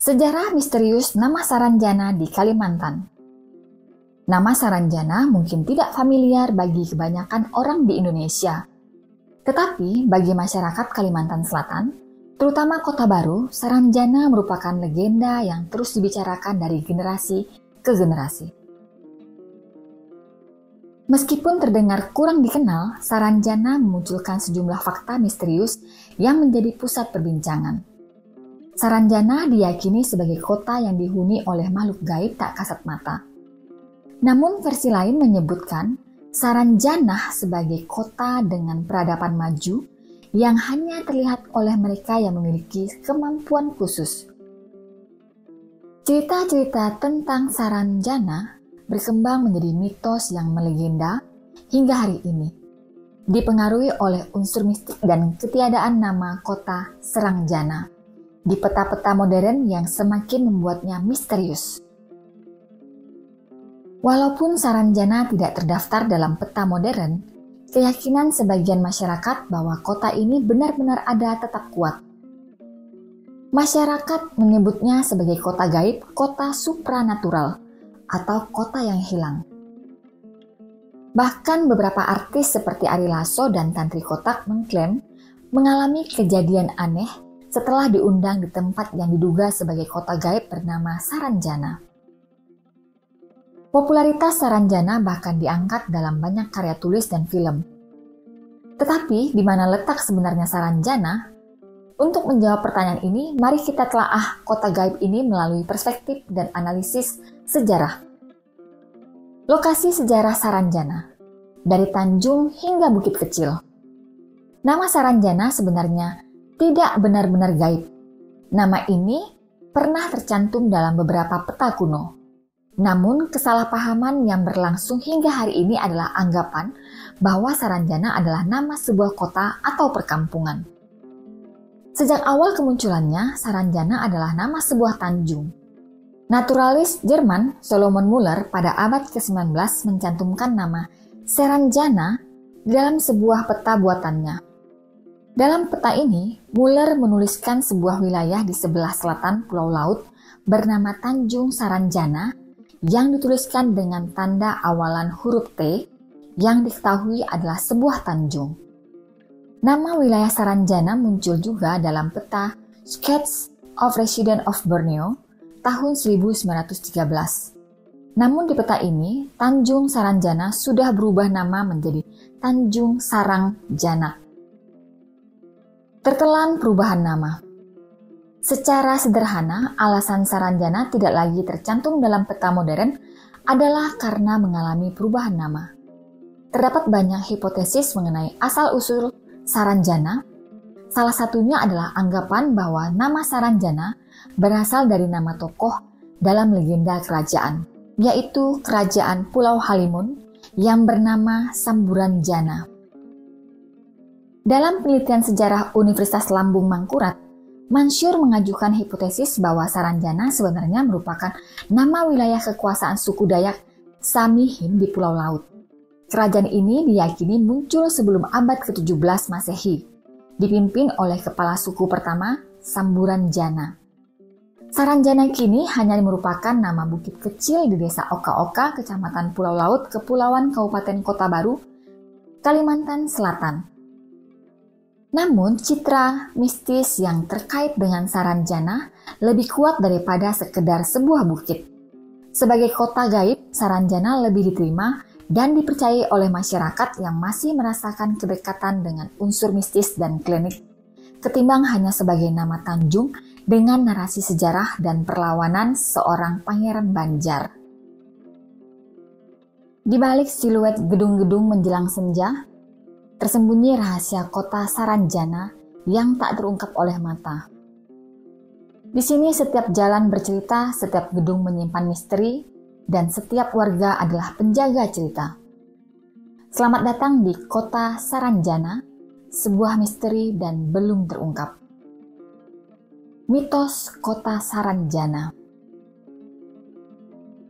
Sejarah misterius nama Saranjana di Kalimantan. Nama Saranjana mungkin tidak familiar bagi kebanyakan orang di Indonesia. Tetapi bagi masyarakat Kalimantan Selatan, terutama Kota Baru, Saranjana merupakan legenda yang terus dibicarakan dari generasi ke generasi. Meskipun terdengar kurang dikenal, Saranjana memunculkan sejumlah fakta misterius yang menjadi pusat perbincangan. Saranjana diyakini sebagai kota yang dihuni oleh makhluk gaib tak kasat mata. Namun versi lain menyebutkan Saranjana sebagai kota dengan peradaban maju yang hanya terlihat oleh mereka yang memiliki kemampuan khusus. Cerita-cerita tentang Saranjana berkembang menjadi mitos yang melegenda hingga hari ini, dipengaruhi oleh unsur mistik dan ketiadaan nama kota Saranjana di peta-peta modern yang semakin membuatnya misterius. Walaupun Saranjana tidak terdaftar dalam peta modern, keyakinan sebagian masyarakat bahwa kota ini benar-benar ada tetap kuat. Masyarakat menyebutnya sebagai kota gaib, kota supranatural, atau kota yang hilang. Bahkan beberapa artis seperti Ari Lasso dan Tantri Kotak mengklaim mengalami kejadian aneh setelah diundang di tempat yang diduga sebagai kota gaib bernama Saranjana. Popularitas Saranjana bahkan diangkat dalam banyak karya tulis dan film. Tetapi di mana letak sebenarnya Saranjana? Untuk menjawab pertanyaan ini, mari kita telaah kota gaib ini melalui perspektif dan analisis sejarah. Lokasi sejarah Saranjana, dari Tanjung hingga Bukit Kecil. Nama Saranjana sebenarnya tidak benar-benar gaib. Nama ini pernah tercantum dalam beberapa peta kuno. Namun kesalahpahaman yang berlangsung hingga hari ini adalah anggapan bahwa Saranjana adalah nama sebuah kota atau perkampungan. Sejak awal kemunculannya, Saranjana adalah nama sebuah tanjung. Naturalis Jerman Solomon Muller pada abad ke-19 mencantumkan nama Saranjana di dalam sebuah peta buatannya. Dalam peta ini, Muller menuliskan sebuah wilayah di sebelah selatan Pulau Laut bernama Tanjung Saranjana yang dituliskan dengan tanda awalan huruf T yang diketahui adalah sebuah tanjung. Nama wilayah Saranjana muncul juga dalam peta Sketch of Residence of Borneo tahun 1913. Namun di peta ini, Tanjung Saranjana sudah berubah nama menjadi Tanjung Sarangjana. Tertelan perubahan nama. Secara sederhana, alasan Saranjana tidak lagi tercantum dalam peta modern adalah karena mengalami perubahan nama. Terdapat banyak hipotesis mengenai asal-usul Saranjana. Salah satunya adalah anggapan bahwa nama Saranjana berasal dari nama tokoh dalam legenda kerajaan, yaitu Kerajaan Pulau Halimun yang bernama Samburanjana. Dalam penelitian sejarah Universitas Lambung Mangkurat, Mansyur mengajukan hipotesis bahwa Saranjana sebenarnya merupakan nama wilayah kekuasaan suku Dayak Samihim di Pulau Laut. Kerajaan ini diyakini muncul sebelum abad ke-17 Masehi, dipimpin oleh kepala suku pertama, Samburanjana. Saranjana kini hanya merupakan nama bukit kecil di desa Oka-Oka, Kecamatan Pulau Laut, Kepulauan Kabupaten Kota Baru, Kalimantan Selatan. Namun, citra mistis yang terkait dengan Saranjana lebih kuat daripada sekedar sebuah bukit. Sebagai kota gaib, Saranjana lebih diterima dan dipercayai oleh masyarakat yang masih merasakan kedekatan dengan unsur mistis dan klinik, ketimbang hanya sebagai nama tanjung dengan narasi sejarah dan perlawanan seorang pangeran Banjar. Di balik siluet gedung-gedung menjelang senja, tersembunyi rahasia kota Saranjana yang tak terungkap oleh mata. Di sini setiap jalan bercerita, setiap gedung menyimpan misteri, dan setiap warga adalah penjaga cerita. Selamat datang di kota Saranjana, sebuah misteri dan belum terungkap. Mitos kota Saranjana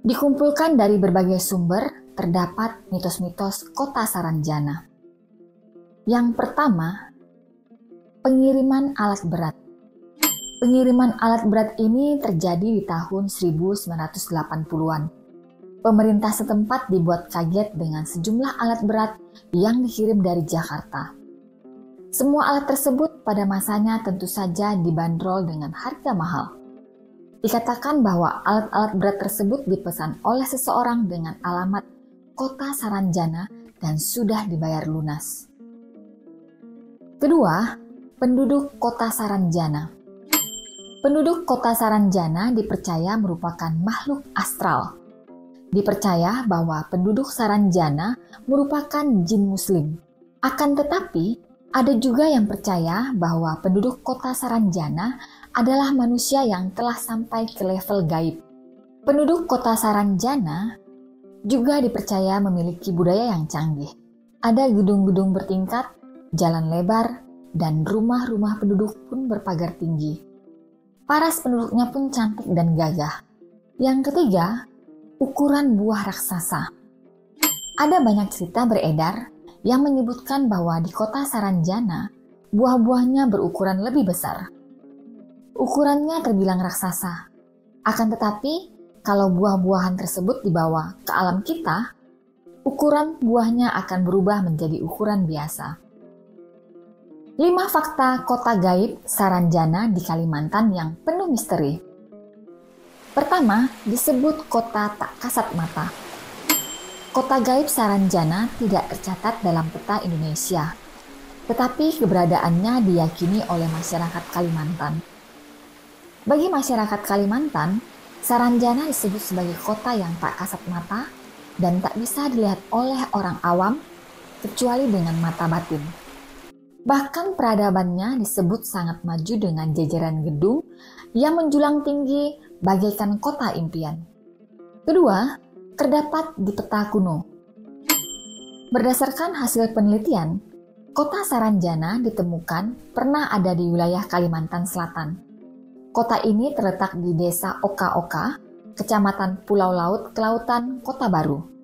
dikumpulkan dari berbagai sumber, terdapat mitos-mitos kota Saranjana. Yang pertama, pengiriman alat berat. Pengiriman alat berat ini terjadi di tahun 1980-an. Pemerintah setempat dibuat kaget dengan sejumlah alat berat yang dikirim dari Jakarta. Semua alat tersebut pada masanya tentu saja dibanderol dengan harga mahal. Dikatakan bahwa alat-alat berat tersebut dipesan oleh seseorang dengan alamat Kota Saranjana dan sudah dibayar lunas. Kedua, penduduk Kota Saranjana. Penduduk Kota Saranjana dipercaya merupakan makhluk astral. Dipercaya bahwa penduduk Saranjana merupakan jin muslim. Akan tetapi, ada juga yang percaya bahwa penduduk Kota Saranjana adalah manusia yang telah sampai ke level gaib. Penduduk Kota Saranjana juga dipercaya memiliki budaya yang canggih. Ada gedung-gedung bertingkat, jalan lebar, dan rumah-rumah penduduk pun berpagar tinggi. Paras penduduknya pun cantik dan gagah. Yang ketiga, ukuran buah raksasa. Ada banyak cerita beredar yang menyebutkan bahwa di Kota Saranjana, buah-buahnya berukuran lebih besar. Ukurannya terbilang raksasa. Akan tetapi, kalau buah-buahan tersebut dibawa ke alam kita, ukuran buahnya akan berubah menjadi ukuran biasa. 5 fakta kota gaib Saranjana di Kalimantan yang penuh misteri. Pertama, disebut kota tak kasat mata. Kota gaib Saranjana tidak tercatat dalam peta Indonesia, tetapi keberadaannya diyakini oleh masyarakat Kalimantan. Bagi masyarakat Kalimantan, Saranjana disebut sebagai kota yang tak kasat mata dan tak bisa dilihat oleh orang awam kecuali dengan mata batin. Bahkan peradabannya disebut sangat maju dengan jajaran gedung yang menjulang tinggi bagaikan kota impian. Kedua, terdapat di peta kuno. Berdasarkan hasil penelitian, kota Saranjana ditemukan pernah ada di wilayah Kalimantan Selatan. Kota ini terletak di Desa Oka-Oka, Kecamatan Pulau Laut, Kelautan, Kota Baru.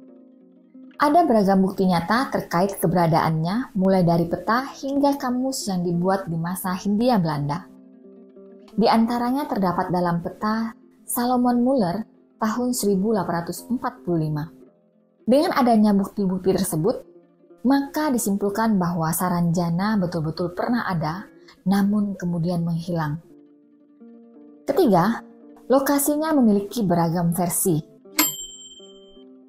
Ada beragam bukti nyata terkait keberadaannya, mulai dari peta hingga kamus yang dibuat di masa Hindia Belanda. Di antaranya terdapat dalam peta Salomon Muller tahun 1845. Dengan adanya bukti-bukti tersebut, maka disimpulkan bahwa Saranjana betul-betul pernah ada, namun kemudian menghilang. Ketiga, lokasinya memiliki beragam versi.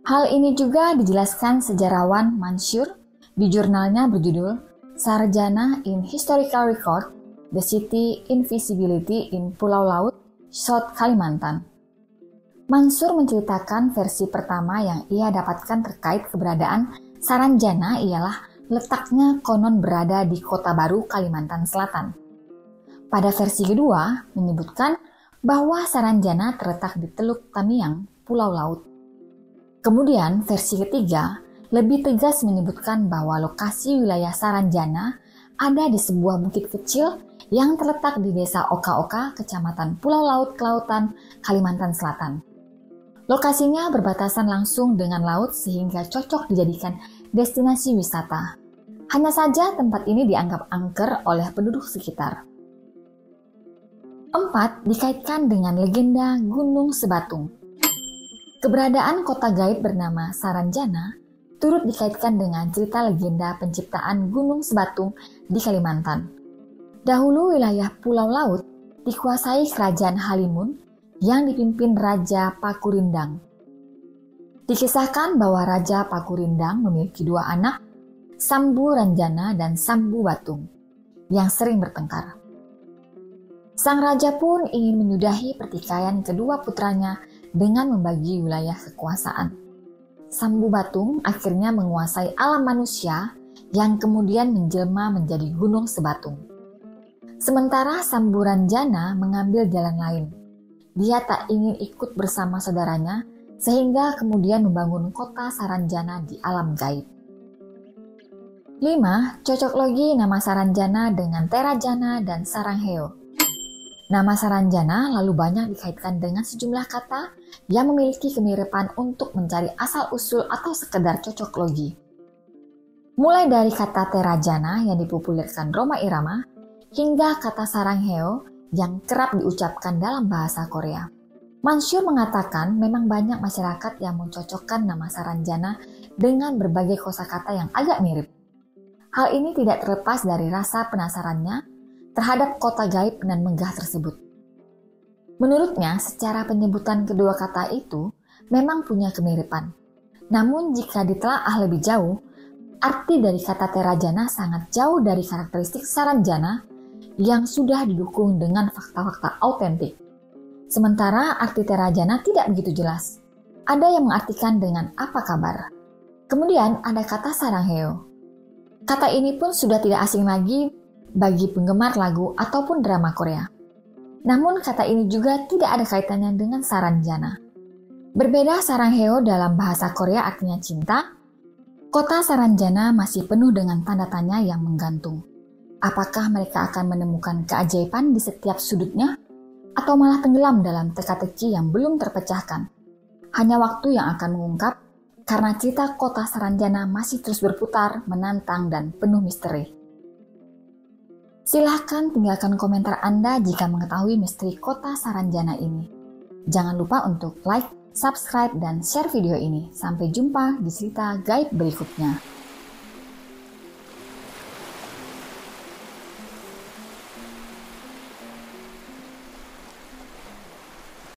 Hal ini juga dijelaskan sejarawan Mansur di jurnalnya berjudul Sarjana in Historical Record, The City Invisibility in Pulau Laut, South Kalimantan. Mansur menceritakan versi pertama yang ia dapatkan terkait keberadaan Saranjana ialah letaknya konon berada di Kota Baru, Kalimantan Selatan. Pada versi kedua menyebutkan bahwa Saranjana terletak di Teluk Tamiang, Pulau Laut. Kemudian versi ketiga lebih tegas menyebutkan bahwa lokasi wilayah Saranjana ada di sebuah bukit kecil yang terletak di Desa Oka-Oka, Kecamatan Pulau Laut, Kelautan, Kalimantan Selatan. Lokasinya berbatasan langsung dengan laut sehingga cocok dijadikan destinasi wisata. Hanya saja tempat ini dianggap angker oleh penduduk sekitar. 4. Dikaitkan dengan legenda Gunung Sebatung. Keberadaan kota gaib bernama Saranjana turut dikaitkan dengan cerita legenda penciptaan Gunung Sebatung di Kalimantan. Dahulu wilayah Pulau Laut dikuasai Kerajaan Halimun yang dipimpin Raja Pakurindang. Dikisahkan bahwa Raja Pakurindang memiliki 2 anak, Sambu Ranjana dan Sambu Batung, yang sering bertengkar. Sang raja pun ingin menyudahi pertikaian kedua putranya dengan membagi wilayah kekuasaan. Sambu Batung akhirnya menguasai alam manusia yang kemudian menjelma menjadi Gunung Sebatung. Sementara Sambu Ranjana mengambil jalan lain. Dia tak ingin ikut bersama saudaranya sehingga kemudian membangun kota Saranjana di alam gaib. 5. Cocok logi nama Saranjana dengan Terajana dan Sarangheo. Nama Saranjana lalu banyak dikaitkan dengan sejumlah kata yang memiliki kemiripan untuk mencari asal-usul atau sekedar cocok logi. Mulai dari kata Terajana yang dipopulerkan Rhoma Irama, hingga kata Sarangheo yang kerap diucapkan dalam bahasa Korea. Mansyur mengatakan memang banyak masyarakat yang mencocokkan nama Saranjana dengan berbagai kosakata yang agak mirip. Hal ini tidak terlepas dari rasa penasarannya terhadap kota gaib dan megah tersebut. Menurutnya, secara penyebutan kedua kata itu memang punya kemiripan. Namun jika ditelaah lebih jauh, arti dari kata Terajana sangat jauh dari karakteristik Saranjana yang sudah didukung dengan fakta-fakta autentik. Sementara arti Terajana tidak begitu jelas. Ada yang mengartikan dengan apa kabar. Kemudian ada kata Sarangheo. Kata ini pun sudah tidak asing lagi bagi penggemar lagu ataupun drama Korea. Namun kata ini juga tidak ada kaitannya dengan Saranjana. Berbeda, Sarangheo dalam bahasa Korea artinya cinta. Kota Saranjana masih penuh dengan tanda tanya yang menggantung. Apakah mereka akan menemukan keajaiban di setiap sudutnya? Atau malah tenggelam dalam teka-teki yang belum terpecahkan? Hanya waktu yang akan mengungkap, karena cerita kota Saranjana masih terus berputar, menantang, dan penuh misteri. Silahkan tinggalkan komentar Anda jika mengetahui misteri kota Saranjana ini. Jangan lupa untuk like, subscribe, dan share video ini. Sampai jumpa di cerita gaib berikutnya.